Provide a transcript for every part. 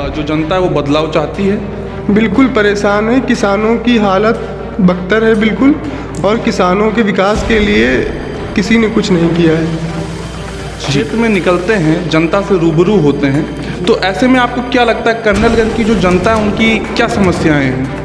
जो जनता है वो बदलाव चाहती है। बिल्कुल परेशान है, किसानों की हालत बदतर है बिल्कुल, और किसानों के विकास के लिए किसी ने कुछ नहीं किया है। क्षेत्र में निकलते हैं, जनता से रूबरू होते हैं, तो ऐसे में आपको क्या लगता है कर्नलगंज की जो जनता है उनकी क्या समस्याएं हैं?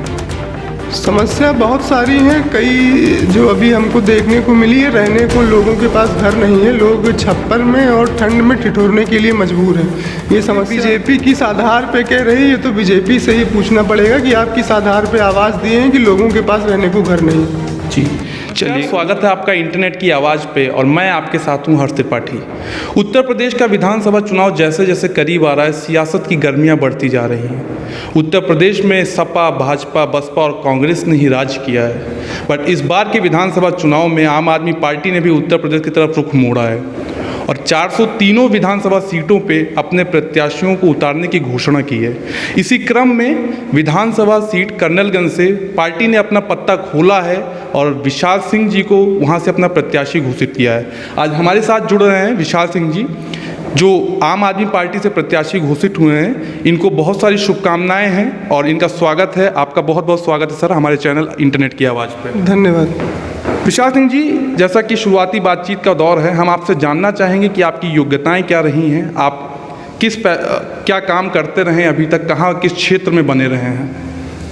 समस्या बहुत सारी हैं, कई जो अभी हमको देखने को मिली है। रहने को लोगों के पास घर नहीं है, लोग छप्पर में और ठंड में ठिठुरने के लिए मजबूर हैं। ये समस्या बीजेपी किस आधार पे कह रही है, ये तो बीजेपी से ही पूछना पड़ेगा कि आप किस आधार पे आवाज़ दिए हैं कि लोगों के पास रहने को घर नहीं। जी चलिए, स्वागत है आपका इंटरनेट की आवाज़ पे, और मैं आपके साथ हूँ हर्ष त्रिपाठी। उत्तर प्रदेश का विधानसभा चुनाव जैसे जैसे करीब आ रहा है, सियासत की गर्मियाँ बढ़ती जा रही हैं। उत्तर प्रदेश में सपा, भाजपा, बसपा और कांग्रेस ने ही राज किया है, बट इस बार के विधानसभा चुनाव में आम आदमी पार्टी ने भी उत्तर प्रदेश की तरफ रुख मोड़ा है और 403 विधानसभा सीटों पे अपने प्रत्याशियों को उतारने की घोषणा की है। इसी क्रम में विधानसभा सीट कर्नलगंज से पार्टी ने अपना पत्ता खोला है और विशाल सिंह जी को वहां से अपना प्रत्याशी घोषित किया है। आज हमारे साथ जुड़ रहे हैं विशाल सिंह जी, जो आम आदमी पार्टी से प्रत्याशी घोषित हुए हैं। इनको बहुत सारी शुभकामनाएं हैं और इनका स्वागत है। आपका बहुत बहुत स्वागत है सर हमारे चैनल इंटरनेट की आवाज़ पे। धन्यवाद। विशाल सिंह जी, जैसा कि शुरुआती बातचीत का दौर है, हम आपसे जानना चाहेंगे कि आपकी योग्यताएं क्या रही हैं, आप क्या काम करते रहे अभी तक, कहाँ किस क्षेत्र में बने रहे हैं?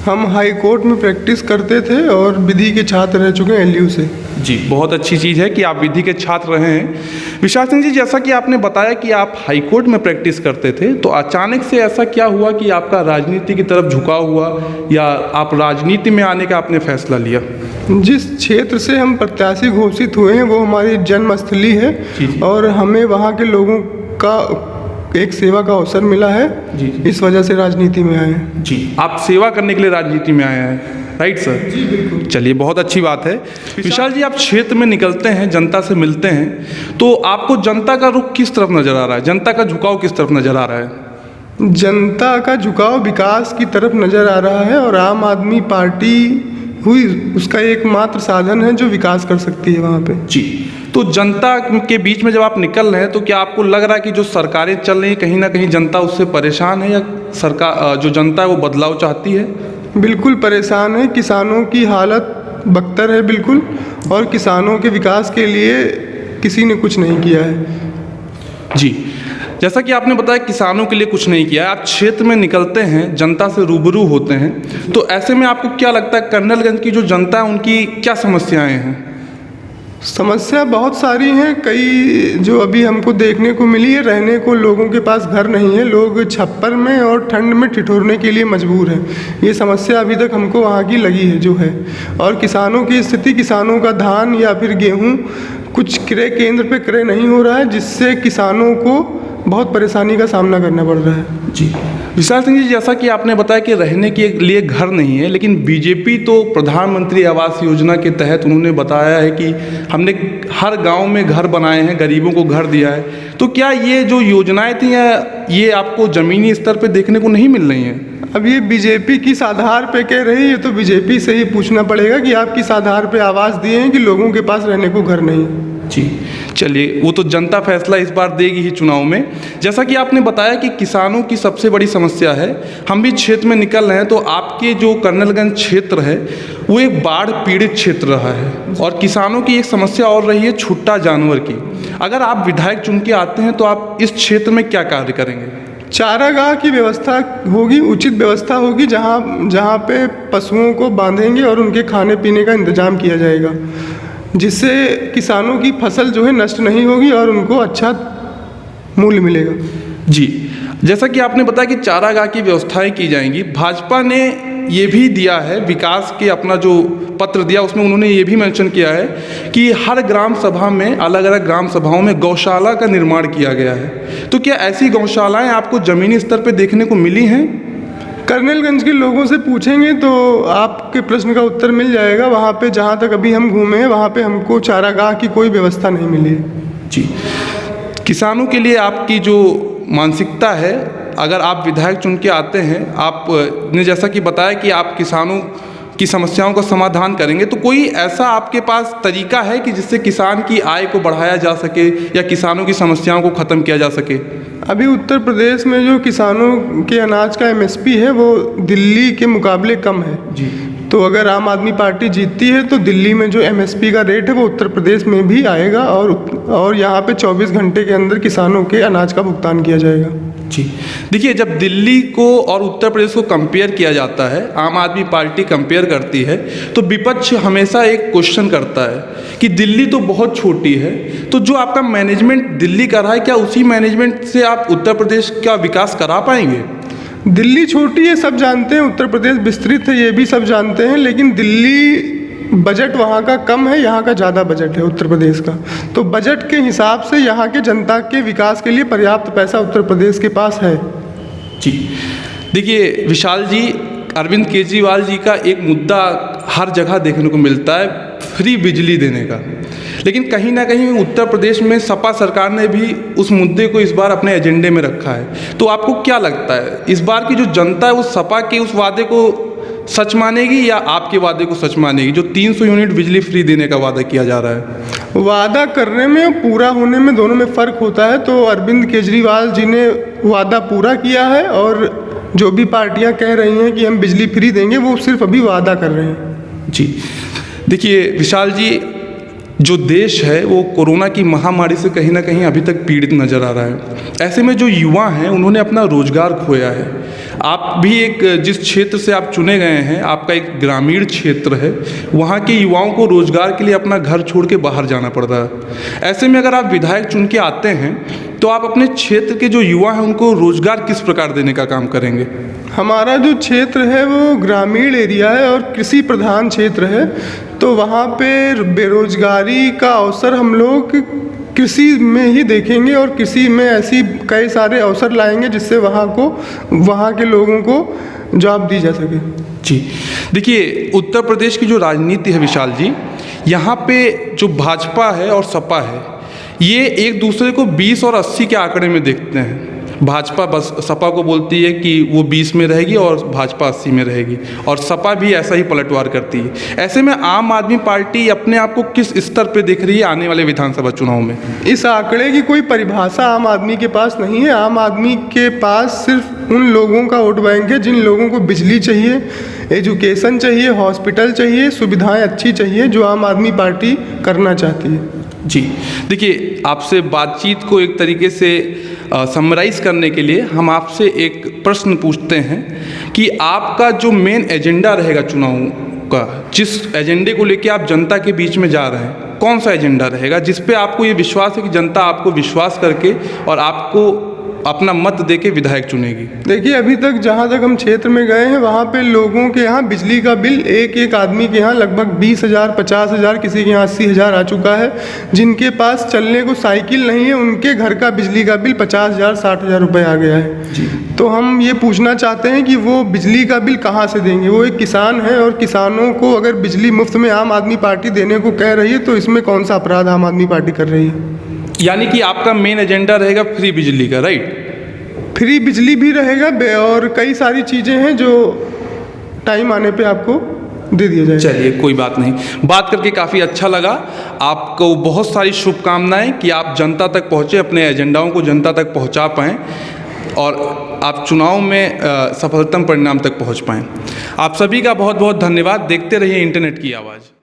हम हाई कोर्ट में प्रैक्टिस करते थे और विधि के छात्र रह चुके हैं LU से। जी, बहुत अच्छी चीज़ है कि आप विधि के छात्र रहे हैं। विशाल सिंह जी, जैसा कि आपने बताया कि आप हाई कोर्ट में प्रैक्टिस करते थे, तो अचानक से ऐसा क्या हुआ कि आपका राजनीति की तरफ झुकाव हुआ या आप राजनीति में आने का आपने फैसला लिया? जिस क्षेत्र से हम प्रत्याशी घोषित हुए हैं वो हमारी जन्मस्थली है और हमें वहाँ के लोगों का एक सेवा का अवसर मिला है। जी। इस वजह से राजनीति में आए हैं। जी, आप सेवा करने के लिए राजनीति में आए हैं, राइट सर? जी बिल्कुल। चलिए, बहुत अच्छी बात है। विशाल जी, आप क्षेत्र में निकलते हैं, जनता से मिलते हैं, तो आपको जनता का रुख किस तरफ नज़र आ रहा है, जनता का झुकाव किस तरफ नज़र आ रहा है? जनता का झुकाव विकास की तरफ नज़र आ रहा है और आम आदमी पार्टी हुई उसका एकमात्र साधन है जो विकास कर सकती है वहाँ पे। जी, तो जनता के बीच में जब आप निकल रहे हैं तो क्या आपको लग रहा है कि जो सरकारें चल रही हैं कहीं ना कहीं जनता उससे परेशान है, या सरकार जो जनता है वो बदलाव चाहती है? बिल्कुल परेशान है, किसानों की हालत बदतर है बिल्कुल, और किसानों के विकास के लिए किसी ने कुछ नहीं किया है। जी, जैसा कि आपने बताया किसानों के लिए कुछ नहीं किया है, आप क्षेत्र में निकलते हैं, जनता से रूबरू होते हैं, तो ऐसे में आपको क्या लगता है कर्नलगंज की जो जनता है उनकी क्या समस्याएं हैं? समस्या बहुत सारी हैं, कई जो अभी हमको देखने को मिली है। रहने को लोगों के पास घर नहीं है, लोग छप्पर में और ठंड में ठिठुरने के लिए मजबूर हैं। ये समस्या अभी तक हमको वहाँ की लगी है जो है। और किसानों की स्थिति, किसानों का धान या फिर गेहूँ कुछ क्रय केंद्र पे क्रय नहीं हो रहा है, जिससे किसानों को बहुत परेशानी का सामना करना पड़ रहा है। जी, विशाल सिंह जी, जैसा कि आपने बताया कि रहने के लिए घर नहीं है, लेकिन बीजेपी तो प्रधानमंत्री आवास योजना के तहत उन्होंने बताया है कि हमने हर गांव में घर बनाए हैं, गरीबों को घर दिया है, तो क्या ये जो योजनाएं थी ये आपको ज़मीनी स्तर पे देखने को नहीं मिल रही हैं? अब ये बीजेपी किस आधार पे कह रही है, तो बीजेपी से ही पूछना पड़ेगा कि आप किस आधार पे आवाज़ दिए हैं कि लोगों के पास रहने को घर नहीं। जी, चलिए, वो तो जनता फैसला इस बार देगी ही चुनाव में। जैसा कि आपने बताया कि किसानों की सबसे बड़ी समस्या है, हम भी क्षेत्र में निकल रहे हैं, तो आपके जो कर्नलगंज क्षेत्र है वो एक बाढ़ पीड़ित क्षेत्र रहा है और किसानों की एक समस्या और रही है छुट्टा जानवर की। अगर आप विधायक चुन के आते हैं तो आप इस क्षेत्र में क्या कार्य करेंगे? चारागाह की व्यवस्था होगी, उचित व्यवस्था होगी, जहाँ पे पशुओं को बांधेंगे और उनके खाने पीने का इंतजाम किया जाएगा, जिससे किसानों की फसल जो है नष्ट नहीं होगी और उनको अच्छा मूल्य मिलेगा। जी, जैसा कि आपने बताया कि चारागाह की व्यवस्थाएं की जाएंगी, भाजपा ने ये भी दिया है, विकास के अपना जो पत्र दिया उसमें उन्होंने ये भी मेंशन किया है कि हर ग्राम सभा में, अलग अलग ग्राम सभाओं में गौशाला का निर्माण किया गया है। तो क्या ऐसी गौशालाएं आपको ज़मीनी स्तर पर देखने को मिली हैं? कर्नलगंज के लोगों से पूछेंगे तो आपके प्रश्न का उत्तर मिल जाएगा। वहाँ पे जहाँ तक अभी हम घूमे हैं वहाँ पे हमको चारागाह की कोई व्यवस्था नहीं मिली है। जी, किसानों के लिए आपकी जो मानसिकता है, अगर आप विधायक चुन के आते हैं, आपने जैसा कि बताया कि आप किसानों की समस्याओं का समाधान करेंगे, तो कोई ऐसा आपके पास तरीका है कि जिससे किसान की आय को बढ़ाया जा सके या किसानों की समस्याओं को ख़त्म किया जा सके? अभी उत्तर प्रदेश में जो किसानों के अनाज का एमएसपी है वो दिल्ली के मुकाबले कम है जी। तो अगर आम आदमी पार्टी जीतती है तो दिल्ली में जो एमएसपी का रेट है वो उत्तर प्रदेश में भी आएगा और यहाँ पे 24 घंटे के अंदर किसानों के अनाज का भुगतान किया जाएगा। जी देखिए, जब दिल्ली को और उत्तर प्रदेश को कंपेयर किया जाता है, आम आदमी पार्टी कंपेयर करती है, तो विपक्ष हमेशा एक क्वेश्चन करता है कि दिल्ली तो बहुत छोटी है, तो जो आपका मैनेजमेंट दिल्ली कर रहा है, क्या उसी मैनेजमेंट से आप उत्तर प्रदेश का विकास करा पाएंगे? दिल्ली छोटी है सब जानते हैं, उत्तर प्रदेश विस्तृत है ये भी सब जानते हैं, लेकिन दिल्ली बजट वहाँ का कम है, यहाँ का ज़्यादा बजट है उत्तर प्रदेश का। तो बजट के हिसाब से यहाँ के जनता के विकास के लिए पर्याप्त पैसा उत्तर प्रदेश के पास है। जी देखिए विशाल जी, अरविंद केजरीवाल जी का एक मुद्दा हर जगह देखने को मिलता है, फ्री बिजली देने का, लेकिन कहीं ना कहीं उत्तर प्रदेश में सपा सरकार ने भी उस मुद्दे को इस बार अपने एजेंडे में रखा है। तो आपको क्या लगता है, इस बार की जो जनता है वो सपा के उस वादे को सच मानेगी या आपके वादे को सच मानेगी, जो 300 यूनिट बिजली फ्री देने का वादा किया जा रहा है? वादा करने में और पूरा होने में दोनों में फ़र्क होता है। तो अरविंद केजरीवाल जी ने वादा पूरा किया है और जो भी पार्टियां कह रही हैं कि हम बिजली फ्री देंगे वो सिर्फ अभी वादा कर रहे हैं। जी देखिए विशाल जी, जो देश है वो कोरोना की महामारी से कहीं ना कहीं अभी तक पीड़ित नज़र आ रहा है। ऐसे में जो युवा हैं उन्होंने अपना रोजगार खोया है। आप भी एक जिस क्षेत्र से आप चुने गए हैं, आपका एक ग्रामीण क्षेत्र है, वहाँ के युवाओं को रोजगार के लिए अपना घर छोड़ के बाहर जाना पड़ता है। ऐसे में अगर आप विधायक चुन के आते हैं तो आप अपने क्षेत्र के जो युवा हैं उनको रोजगार किस प्रकार देने का काम करेंगे? हमारा जो क्षेत्र है वो ग्रामीण एरिया है और कृषि प्रधान क्षेत्र है, तो वहाँ पे बेरोजगारी का अवसर हम लोग कृषि में ही देखेंगे और कृषि में ऐसी कई सारे अवसर लाएंगे जिससे वहाँ के लोगों को जॉब दी जा सके। जी देखिए, उत्तर प्रदेश की जो राजनीति है विशाल जी, यहाँ पे जो भाजपा है और सपा है ये एक दूसरे को 20 और 80 के आंकड़े में देखते हैं। भाजपा बस सपा को बोलती है कि वो 20 में रहेगी और भाजपा 80 में रहेगी, और सपा भी ऐसा ही पलटवार करती है। ऐसे में आम आदमी पार्टी अपने आप को किस स्तर पे देख रही है आने वाले विधानसभा चुनाव में? इस आंकड़े की कोई परिभाषा आम आदमी के पास नहीं है। आम आदमी के पास सिर्फ उन लोगों का वोट बैंक है जिन लोगों को बिजली चाहिए, एजुकेशन चाहिए, हॉस्पिटल चाहिए, सुविधाएँ अच्छी चाहिए, जो आम आदमी पार्टी करना चाहती है। जी देखिए, आपसे बातचीत को एक तरीके से समराइज़ करने के लिए हम आपसे एक प्रश्न पूछते हैं कि आपका जो मेन एजेंडा रहेगा चुनाव का, जिस एजेंडे को लेके आप जनता के बीच में जा रहे हैं, कौन सा एजेंडा रहेगा जिस पे आपको ये विश्वास है कि जनता आपको विश्वास करके और आपको अपना मत देके विधायक चुनेगी? देखिए, अभी तक जहाँ तक हम क्षेत्र में गए हैं वहाँ पे लोगों के यहाँ बिजली का बिल एक आदमी के यहाँ लगभग 20,000, 50,000, किसी के यहाँ 80,000 आ चुका है। जिनके पास चलने को साइकिल नहीं है उनके घर का बिजली का बिल 50,000, 60,000 रुपये आ गया है। जी। तो हम ये पूछना चाहते हैं कि वो बिजली का बिल कहाँ से देंगे? वो एक किसान है और किसानों को अगर बिजली मुफ्त में आम आदमी पार्टी देने को कह रही है तो इसमें कौन सा अपराध आम आदमी पार्टी कर रही है? यानी कि आपका मेन एजेंडा रहेगा फ्री बिजली का, राइट? फ्री बिजली भी रहेगा और कई सारी चीज़ें हैं जो टाइम आने पे आपको दे दिया जाएगा। चलिए, कोई बात नहीं, बात करके काफ़ी अच्छा लगा। आपको बहुत सारी शुभकामनाएं कि आप जनता तक पहुँचे, अपने एजेंडाओं को जनता तक पहुँचा पाएँ और आप चुनाव में सफलतम परिणाम तक पहुँच पाएँ। आप सभी का बहुत बहुत धन्यवाद। देखते रहिए इंटरनेट की आवाज़।